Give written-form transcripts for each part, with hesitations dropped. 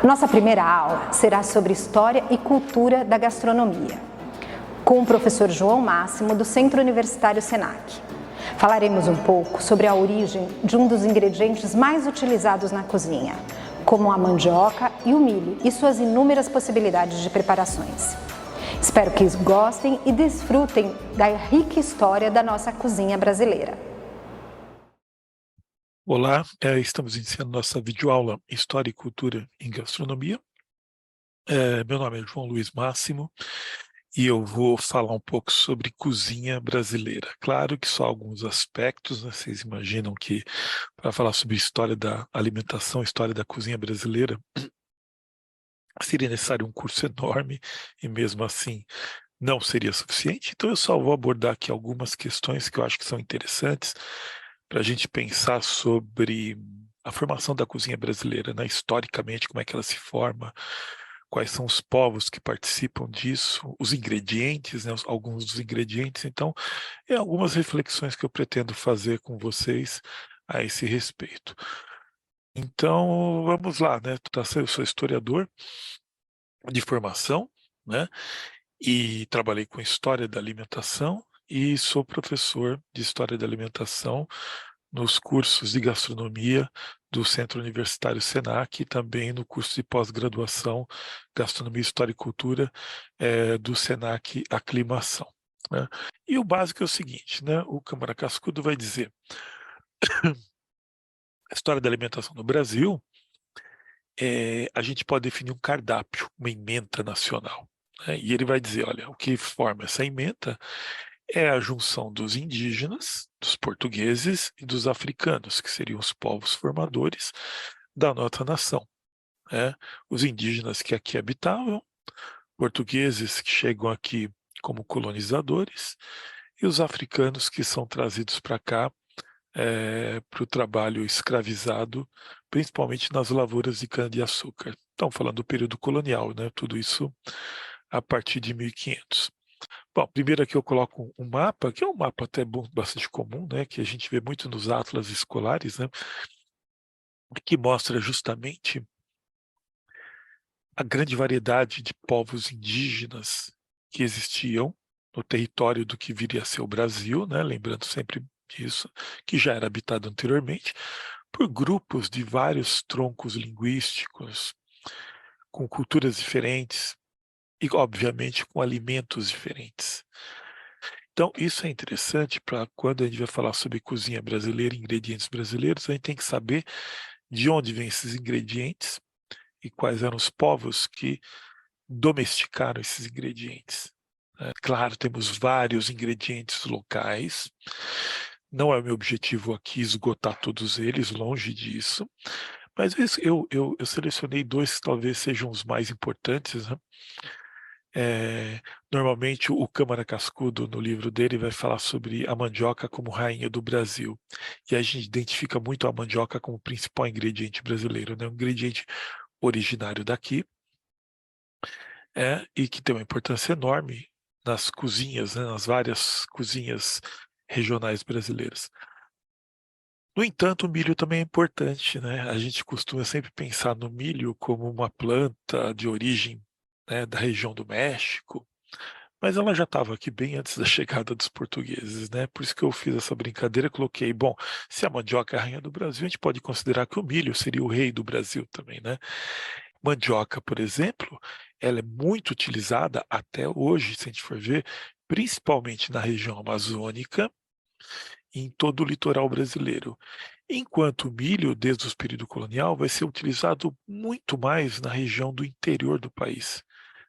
Nossa primeira aula será sobre História e Cultura da Gastronomia, com o professor João Máximo, do Centro Universitário Senac. Falaremos um pouco sobre a origem de um dos ingredientes mais utilizados na cozinha, como a mandioca e o milho, e suas inúmeras possibilidades de preparações. Espero que gostem e desfrutem da rica história da nossa cozinha brasileira. Olá, estamos iniciando nossa videoaula História e Cultura em Gastronomia. Meu nome é João Luiz Máximo e eu vou falar um pouco sobre cozinha brasileira. Claro que só alguns aspectos, né? Vocês imaginam que para falar sobre história da alimentação, história da cozinha brasileira, seria necessário um curso enorme e mesmo assim não seria suficiente. Então eu só vou abordar aqui algumas questões que eu acho que são interessantes para a gente pensar sobre a formação da cozinha brasileira, né? Historicamente, como é que ela se forma, quais são os povos que participam disso, os ingredientes, né? Alguns dos ingredientes. Então, algumas reflexões que eu pretendo fazer com vocês a esse respeito. Então, vamos lá, né? Eu sou historiador de formação, né? E trabalhei com história da alimentação e sou professor de história da alimentação nos cursos de gastronomia do Centro Universitário Senac e também no curso de pós-graduação Gastronomia, História e Cultura do Senac Aclimação, né? E o básico é o seguinte, né? O Câmara Cascudo vai dizer a história da alimentação no Brasil, a gente pode definir um cardápio, uma ementa nacional, né? E ele vai dizer, olha, o que forma essa ementa é a junção dos indígenas, dos portugueses e dos africanos, que seriam os povos formadores da nossa nação, né? Os indígenas que aqui habitavam, portugueses que chegam aqui como colonizadores e os africanos que são trazidos para cá para o trabalho escravizado, principalmente nas lavouras de cana-de-açúcar. Estamos falando do período colonial, né? Tudo isso a partir de 1500. Bom, primeiro aqui eu coloco um mapa, que é um mapa até bastante comum, né, que a gente vê muito nos atlas escolares, né, que mostra justamente a grande variedade de povos indígenas que existiam no território do que viria a ser o Brasil, né, lembrando sempre disso, que já era habitado anteriormente, por grupos de vários troncos linguísticos, com culturas diferentes e, obviamente, com alimentos diferentes. Então, isso é interessante para quando a gente vai falar sobre cozinha brasileira, ingredientes brasileiros, a gente tem que saber de onde vêm esses ingredientes e quais eram os povos que domesticaram esses ingredientes. Claro, temos vários ingredientes locais, não é o meu objetivo aqui esgotar todos eles, longe disso, mas eu selecionei dois que talvez sejam os mais importantes, né? Normalmente o Câmara Cascudo, no livro dele, vai falar sobre a mandioca como rainha do Brasil. E a gente identifica muito a mandioca como principal ingrediente brasileiro, né? Um ingrediente originário daqui, e que tem uma importância enorme nas cozinhas, né? Nas várias cozinhas regionais brasileiras. No entanto, o milho também é importante, né? A gente costuma sempre pensar no milho como uma planta de origem, né, da região do México, mas ela já estava aqui bem antes da chegada dos portugueses, né? Por isso que eu fiz essa brincadeira, coloquei, bom, se a mandioca é a rainha do Brasil, a gente pode considerar que o milho seria o rei do Brasil também, né? Mandioca, por exemplo, ela é muito utilizada até hoje, se a gente for ver, principalmente na região amazônica e em todo o litoral brasileiro. Enquanto o milho, desde o período colonial, vai ser utilizado muito mais na região do interior do país,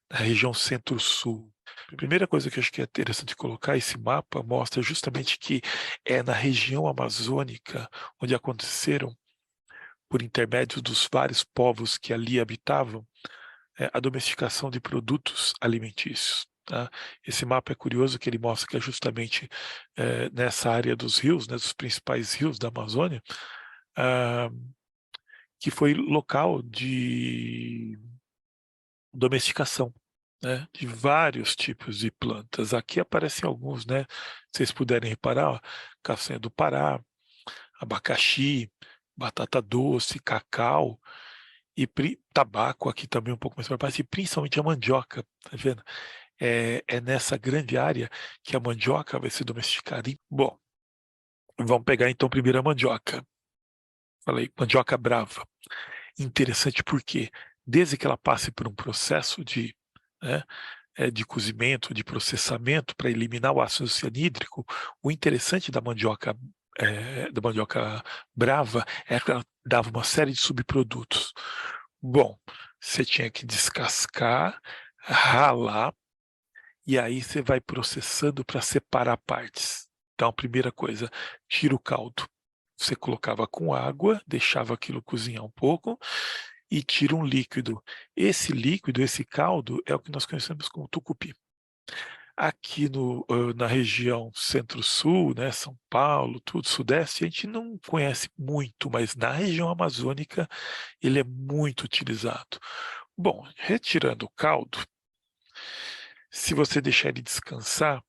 na região centro-sul. A primeira coisa que eu acho que é interessante colocar, esse mapa mostra justamente que é na região amazônica onde aconteceram, por intermédio dos vários povos que ali habitavam, a domesticação de produtos alimentícios. Tá? Esse mapa é curioso que ele mostra que é justamente nessa área dos rios, né, dos principais rios da Amazônia, ah, que foi local de domesticação, né, de vários tipos de plantas. Aqui aparecem alguns, né? Se vocês puderem reparar, ó, castanha do Pará, abacaxi, batata doce, cacau. E tabaco aqui também um pouco mais para baixo, e principalmente a mandioca, tá vendo? É nessa grande área que a mandioca vai ser domesticada. Bom, vamos pegar então primeiro a mandioca. Falei, mandioca brava. Interessante porque, desde que ela passe por um processo né, de cozimento, de processamento para eliminar o ácido cianídrico, o interessante da mandioca brava é que ela dava uma série de subprodutos. Bom, você tinha que descascar, ralar, e aí você vai processando para separar partes. Então, a primeira coisa, tira o caldo. Você colocava com água, deixava aquilo cozinhar um pouco e tira um líquido. Esse líquido, esse caldo, é o que nós conhecemos como tucupi. Aqui na região centro-sul, né, São Paulo, tudo sudeste, a gente não conhece muito, mas na região amazônica ele é muito utilizado. Bom, retirando o caldo, se você deixar ele descansar,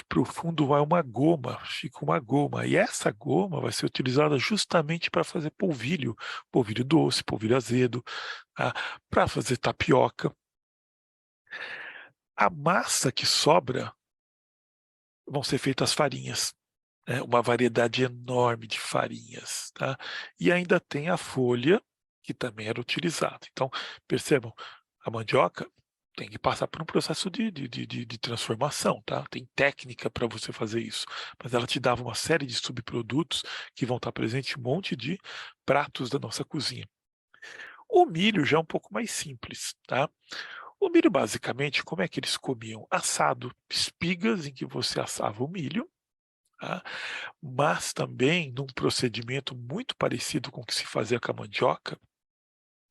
para o fundo vai uma goma, fica uma goma. E essa goma vai ser utilizada justamente para fazer polvilho doce, polvilho azedo, tá? Para fazer tapioca. A massa que sobra vão ser feitas farinhas, né? Uma variedade enorme de farinhas, tá? E ainda tem a folha, que também era utilizada. Então, percebam, a mandioca tem que passar por um processo de transformação, tá? Tem técnica para você fazer isso, mas ela te dava uma série de subprodutos que vão estar presentes em um monte de pratos da nossa cozinha. O milho já é um pouco mais simples, tá? O milho, basicamente, como é que eles comiam? Assado, espigas em que você assava o milho, tá? Mas também num procedimento muito parecido com o que se fazia com a mandioca,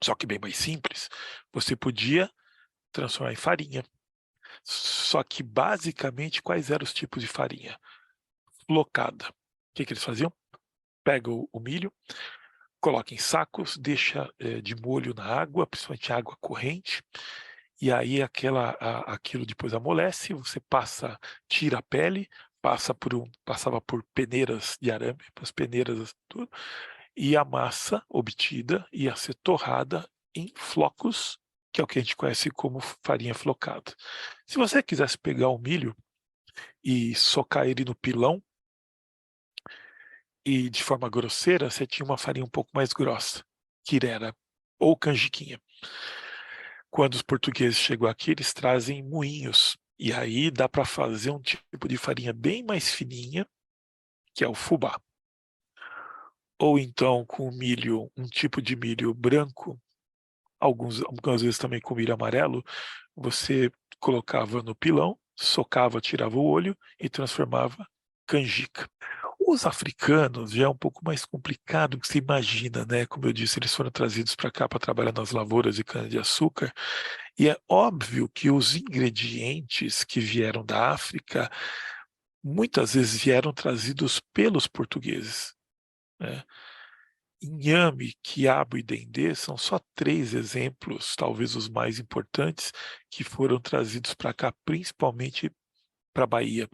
só que bem mais simples, você podia transformar em farinha. Só que, basicamente, quais eram os tipos de farinha? Flocada. O que eles faziam? Pega o milho, coloca em sacos, deixa de molho na água, principalmente água corrente, e aí aquilo depois amolece, você tira a pele, passava por peneiras de arame, as peneiras, tudo, e a massa obtida ia ser torrada em flocos, que é o que a gente conhece como farinha flocada. Se você quisesse pegar o milho e socar ele no pilão, e de forma grosseira, você tinha uma farinha um pouco mais grossa, que era ou canjiquinha. Quando os portugueses chegam aqui, eles trazem moinhos, e aí dá para fazer um tipo de farinha bem mais fininha, que é o fubá. Ou então com milho, um tipo de milho branco, algumas vezes também com milho amarelo, você colocava no pilão, socava, tirava o olho e transformava canjica. Os africanos já é um pouco mais complicado do que se imagina, né? Como eu disse, eles foram trazidos para cá para trabalhar nas lavouras de cana-de-açúcar, e é óbvio que os ingredientes que vieram da África muitas vezes vieram trazidos pelos portugueses, né? Inhame, quiabo e dendê são só 3 exemplos, talvez os mais importantes, que foram trazidos para cá, principalmente para a Bahia.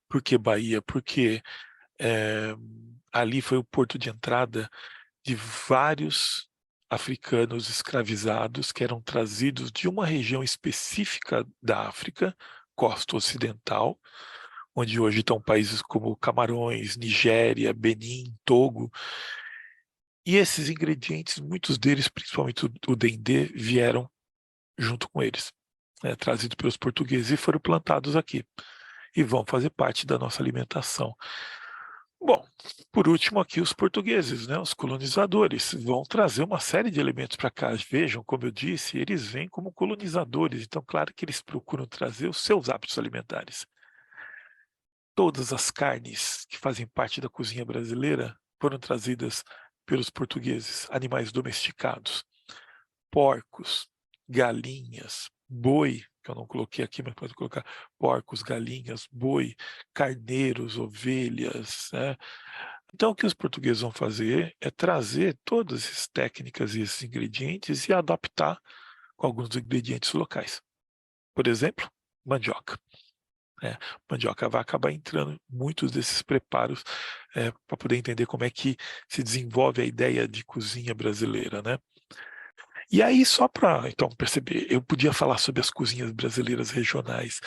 Por que Bahia? Porque ali foi o porto de entrada de vários africanos escravizados que eram trazidos de uma região específica da África, costa ocidental, onde hoje estão países como Camarões, Nigéria, Benin, Togo. E esses ingredientes, muitos deles, principalmente o dendê, vieram junto com eles, né, trazidos pelos portugueses e foram plantados aqui. E vão fazer parte da nossa alimentação. Bom, por último aqui os portugueses, né, os colonizadores, vão trazer uma série de elementos para cá. Vejam, como eu disse, eles vêm como colonizadores, então claro que eles procuram trazer os seus hábitos alimentares. Todas as carnes que fazem parte da cozinha brasileira foram trazidas pelos portugueses, animais domesticados, porcos, galinhas, boi, que eu não coloquei aqui, mas pode colocar porcos, galinhas, boi, carneiros, ovelhas, né? Então, o que os portugueses vão fazer é trazer todas essas técnicas e esses ingredientes e adaptar com alguns ingredientes locais. Por exemplo, mandioca. Mandioca vai acabar entrando em muitos desses preparos para poder entender como é que se desenvolve a ideia de cozinha brasileira, né? E aí, só para então perceber, eu podia falar sobre as cozinhas brasileiras regionais,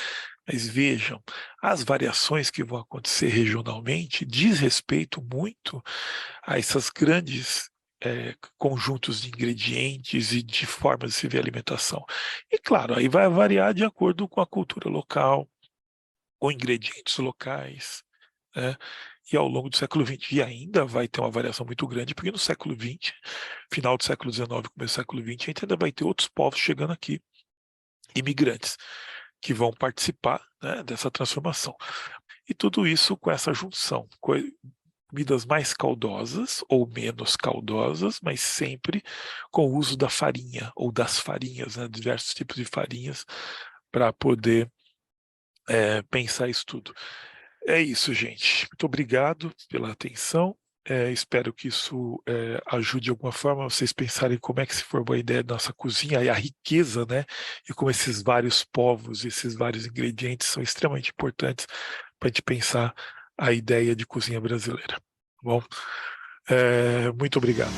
mas vejam, as variações que vão acontecer regionalmente diz respeito muito a essas grandes conjuntos de ingredientes e de formas de se ver a alimentação. E claro, aí vai variar de acordo com a cultura local, com ingredientes locais, né? E ao longo do século XX, e ainda vai ter uma variação muito grande, porque no século XX, final do século XIX, começo do século XX, a gente ainda vai ter outros povos chegando aqui, imigrantes, que vão participar, né, dessa transformação. E tudo isso com essa junção, comidas mais caldosas ou menos caldosas, mas sempre com o uso da farinha ou das farinhas, né, diversos tipos de farinhas, para poder pensar isso tudo. É isso, gente. Muito obrigado pela atenção. Espero que isso ajude de alguma forma vocês pensarem como é que se formou a ideia da nossa cozinha e a riqueza, né? E como esses vários povos, esses vários ingredientes são extremamente importantes para a gente pensar a ideia de cozinha brasileira. Tá bom? Muito obrigado.